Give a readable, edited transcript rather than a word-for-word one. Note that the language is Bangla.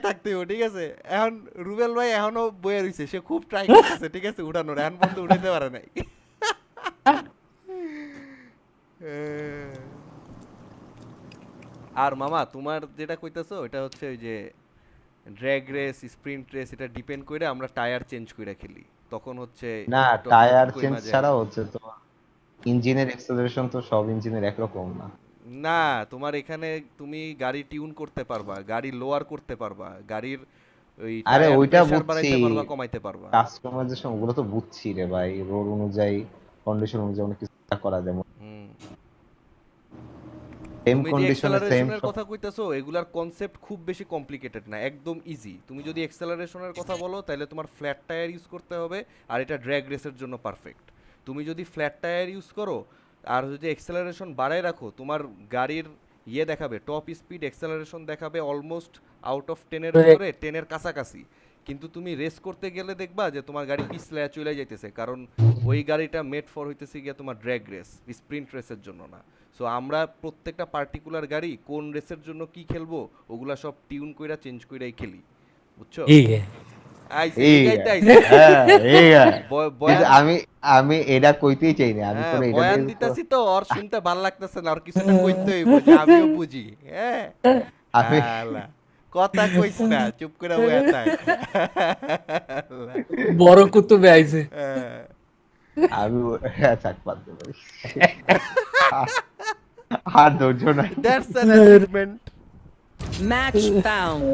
থাকতে হবে, ঠিক আছে। এখন রুবেল ভাই এখনো বয়ে রইছে, সে খুব ট্রাই করতেছে, ঠিক আছে, উঠানোর, এখন পর্যন্ত উঠাইতে পারে নাই। আর মামা তোমার যেটা কইতেছো এটা হচ্ছে ওই যে ড্র্যাগ রেস, স্প্রিন্ট রেস, এটা ডিপেন্ড করে আমরা টায়ার চেঞ্জ করে খেলি, তখন হচ্ছে না, টপ স্পিড টায়ার চেঞ্জ কইমা যায়। ছাড়াও হচ্ছে তো ইঞ্জিনের এক্সেলারেশন তো সব ইঞ্জিনের একরকম না। না, তোমার এখানে তুমি গাড়ি টিউন করতে পারবা, গাড়ি লোয়ার করতে পারবা, গাড়ির ওই আরে টায়ার ওইটা প্রেসার বুঝছি, বাড়াইতে পারবা, কমাইতে পারবা। কাস্টমাইজেশন ওগুলো তো বুঝছি রে ভাই, রোড অনুযায়ী কন্ডিশন অনুযায়ী অনেক কিছু করা যায়, হুম। সেম তুমি যে কন্ডিশনে সেম এক্সেলারেশনের সব। কথা কইতাছো, এগুলার কনসেপ্ট খুব বেশি কমপ্লিকেটেড না, একদম ইজি। তুমি যদি এক্সেলারেশনের কথা বলো তাহলে তোমার ফ্ল্যাট টায়ার ইউজ করতে হবে, আর এটা ড্র্যাগ রেসের জন্য পারফেক্ট। তুমি যদি ফ্ল্যাট টায়ার ইউজ করো আর যদি এক্সেলারেশন বাড়ায় রাখো, তোমার গাড়ির ইয়ে দেখাবে, টপ স্পিড এক্সেলারেশন দেখাবে অলমোস্ট আউট অফ টেনের ভিতরে, টেনের কাছাকাছি। কিন্তু তুমি রেস করতে গেলে দেখবা যে তোমার গাড়ি পিছলে চলে যাইতেছে, কারণ ওই গাড়িটা মেড ফর হইতেছে গিয়া তোমার ড্র্যাগ রেস, স্প্রিন্ট রেসের জন্য না। সো আমরা প্রত্যেকটা পার্টিকুলার গাড়ি কোন রেসের জন্য কি খেলবো, ওগুলা সব টিউন কইরা চেঞ্জ কইরাই খেলি, বুঝছো? ঠিক আছে। আইছে এই জিগাইতে আইছে। হ্যাঁ, এই কিন্তু বয়ান, আমি আমি এটা কইতেই চাই না, আমি হ্যাঁ পরে এটা বয়ান নিয়ে দিতাছি তো, ওর শুনতে ভাল লাগতেছে না, ওর কিছুটা কইতে হইব যে আমিও বুঝি। হ্যাঁ, আমি আলা কথা কইস না, চুপ করে বয়া থাক। আল্লাহ। বড় কুতুবে আইছে। হ্যাঁ। আমি থাক বাদ দে ভাই। আর আর ধৈর্য নাই। That's an achievement. Match found.